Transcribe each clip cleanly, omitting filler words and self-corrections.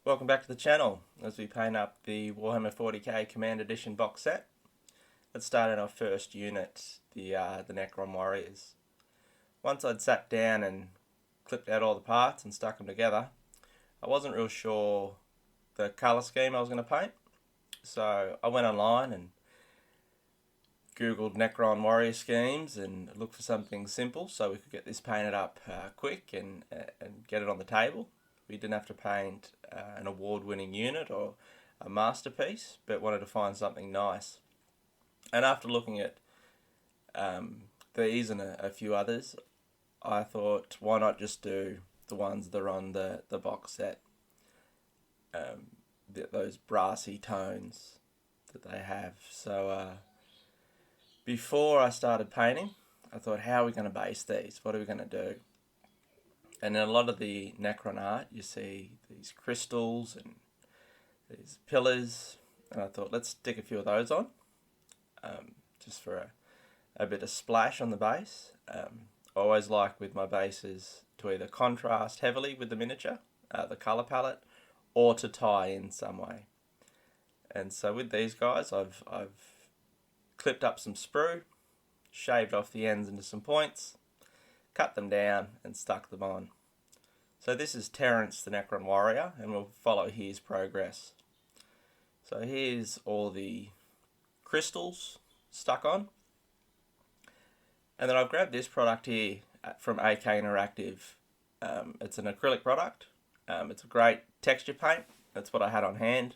Welcome back to the channel as we paint up the Warhammer 40k Command Edition box set. Let's start in our first unit, the Necron Warriors. Once I'd sat down and clipped out all the parts and stuck them together, I wasn't real sure the colour scheme I was going to paint, so I went online and googled Necron Warrior schemes and looked for something simple so we could get this painted up quick and get it on the table. We didn't have to paint an award-winning unit or a masterpiece, but wanted to find something nice. And after looking at these and a few others, I thought, why not just do the ones that are on the box set? Those brassy tones that they have. So before I started painting, I thought, how are we going to base these? What are we going to do? And in a lot of the Necron art, you see these crystals and these pillars. And I thought, let's stick a few of those on, just for a bit of splash on the base. I always like with my bases to either contrast heavily with the miniature, the colour palette, or to tie in some way. And so with these guys, I've clipped up some sprue, shaved off the ends into some points, cut them down and stuck them on. So this is Terrence the Necron Warrior, and we'll follow his progress. So here's all the crystals stuck on. And then I've grabbed this product here from AK Interactive. It's an acrylic product. It's a great texture paint. That's what I had on hand.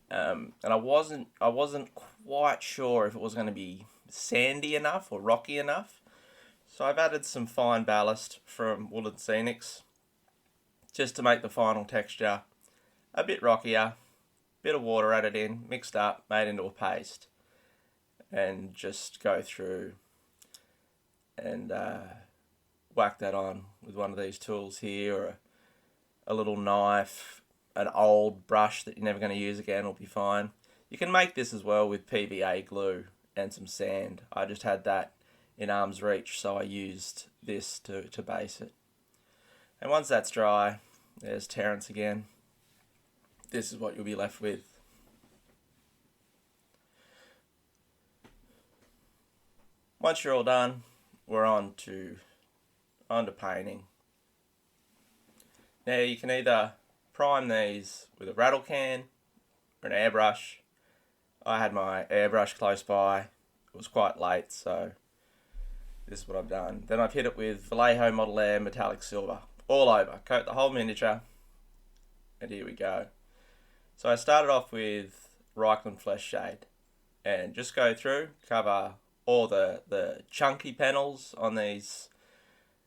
And I wasn't quite sure if it was going to be sandy enough or rocky enough. So I've added some fine ballast from Woodland Scenics just to make the final texture a bit rockier. Bit of water added in, mixed up, made into a paste, and just go through and whack that on with one of these tools here, or a little knife, an old brush that you're never going to use again will be fine. You can make this as well with PVA glue and some sand. I just had that in arm's reach, so I used this to base it. And once that's dry, there's Terrence again. This is what you'll be left with. Once you're all done, we're on to painting. Now you can either prime these with a rattle can or an airbrush. I had my airbrush close by. It was quite late, so this is what I've done. Then I've hit it with Vallejo Model Air Metallic Silver all over. Coat the whole miniature, and here we go. So I started off with Reikland Flesh Shade, and just go through, cover all the chunky panels on these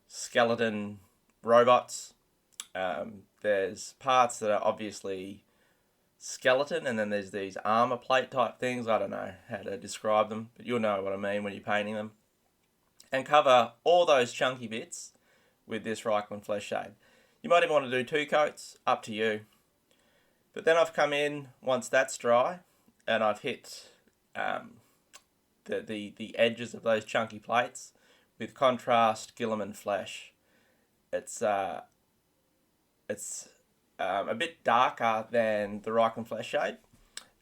skeleton robots. There's parts that are obviously skeleton, and then there's these armor plate type things. I don't know how to describe them, but you'll know what I mean when you're painting them. And cover all those chunky bits with this Reikland Flesh Shade. You might even want to do 2 coats, up to you. But then I've come in, once that's dry, and I've hit the edges of those chunky plates with contrast Guilliman Flesh. It's a bit darker than the Reikland Flesh Shade,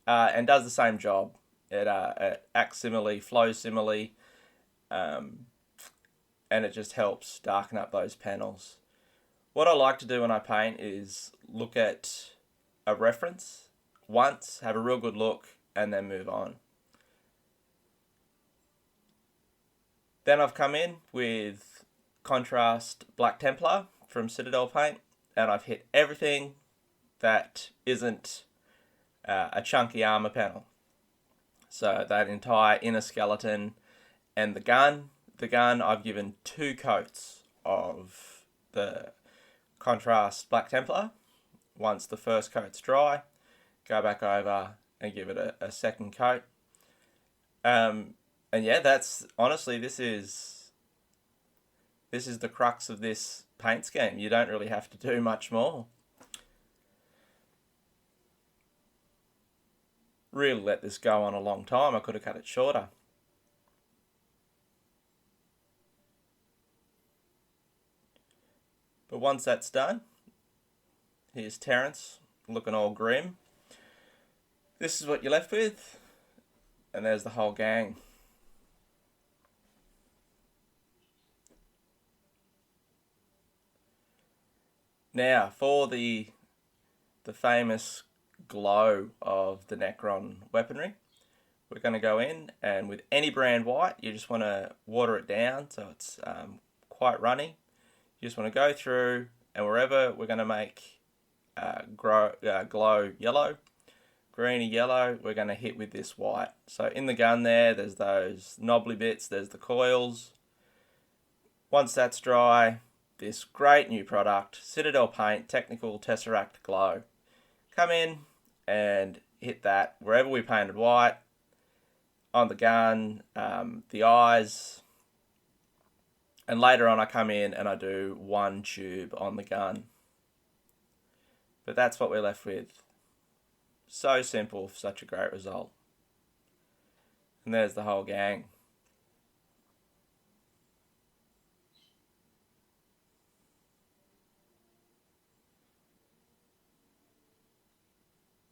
and does the same job. It acts similarly, flows similarly, and it just helps darken up those panels. What I like to do when I paint is look at a reference once, have a real good look, and then move on. Then I've come in with contrast Black Templar from Citadel paint, and I've hit everything that isn't a chunky armor panel. So that entire inner skeleton and the gun. The gun, I've given 2 coats of the contrast Black Templar. Once the first coat's dry, go back over and give it a second coat. And yeah, that's honestly, this is the crux of this paint scheme. You don't really have to do much more. Really let this go on a long time. I could have cut it shorter. But once that's done, here's Terrence looking all grim. This is what you're left with, and there's the whole gang. Now, for the famous glow of the Necron weaponry, we're going to go in, and with any brand white, you just want to water it down so it's quite runny. You just want to go through, and wherever we're going to make glow yellow, greeny yellow, we're going to hit with this white. So in the gun there's those knobbly bits, there's the coils. Once that's dry, this great new product, Citadel paint, Technical Tesseract Glow. Come in and hit that wherever we painted white, on the gun, the eyes, and later on I come in and I do one tube on the gun. But that's what we're left with. So simple, such a great result. And there's the whole gang.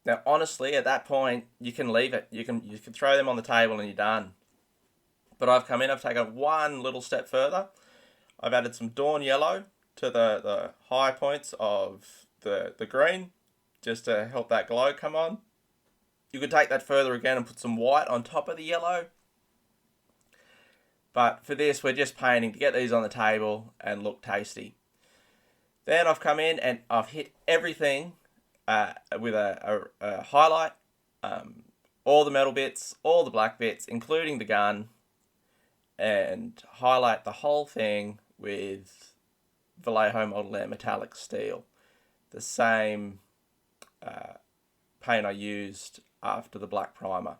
Now, honestly, at that point, you can leave it. You can throw them on the table and you're done. But I've come in, I've taken one little step further. I've added some Dorn yellow to the high points of the green, just to help that glow come on. You could take that further again and put some white on top of the yellow. But for this, we're just painting to get these on the table and look tasty. Then I've come in and I've hit everything with a highlight, all the metal bits, all the black bits, including the gun, and highlight the whole thing with Vallejo Model Air metallic steel, the same paint I used after the black primer.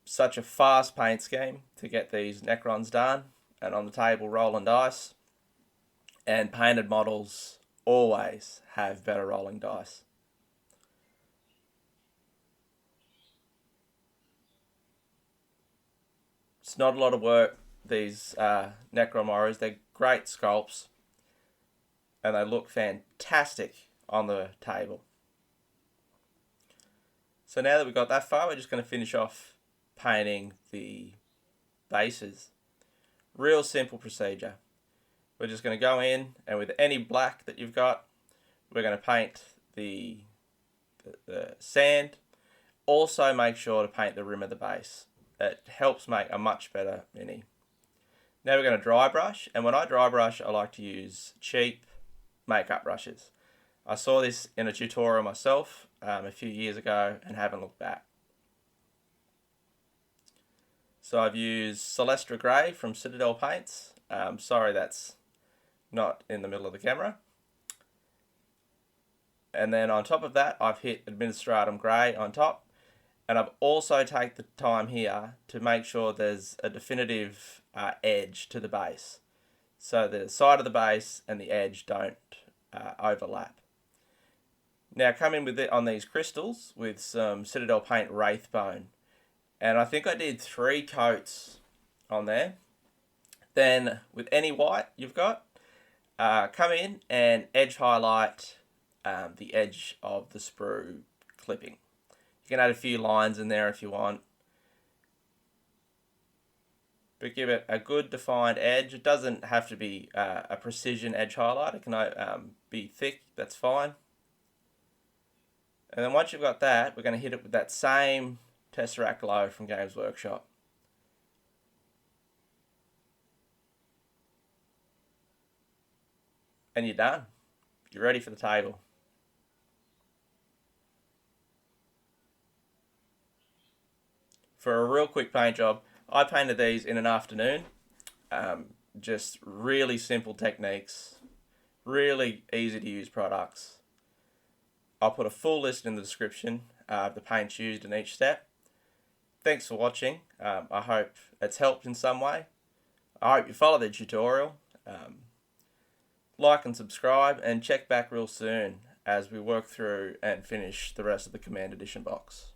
Such a fast paint scheme to get these Necrons done and on the table rolling dice, and painted models always have better rolling dice. It's not a lot of work, these Necron Warriors. They're great sculpts and they look fantastic on the table. So now that we've got that far, we're just going to finish off painting the bases. Real simple procedure. We're just going to go in, and with any black that you've got, we're going to paint the sand. Also make sure to paint the rim of the base. It helps make a much better mini. Now we're going to dry brush, and when I dry brush, I like to use cheap makeup brushes. I saw this in a tutorial myself a few years ago and haven't looked back. So I've used Celestra Grey from Citadel Paints. Sorry that's not in the middle of the camera. And then on top of that, I've hit Administratum Grey on top. And I've also taken the time here to make sure there's a definitive edge to the base. So the side of the base and the edge don't overlap. Now come in with it on these crystals with some Citadel Paint WraithBone. And I think I did 3 coats on there. Then with any white you've got, come in and edge highlight the edge of the sprue clipping. You can add a few lines in there if you want. But give it a good defined edge. It doesn't have to be a precision edge highlight. It can be thick, that's fine. And then once you've got that, we're going to hit it with that same Tesseract Glow from Games Workshop. And you're done. You're ready for the table. For a real quick paint job, I painted these in an afternoon. Just really simple techniques, really easy to use products. I'll put a full list in the description of the paints used in each step. Thanks for watching. I hope it's helped in some way. I hope you follow the tutorial. Like and subscribe, and check back real soon as we work through and finish the rest of the Command Edition box.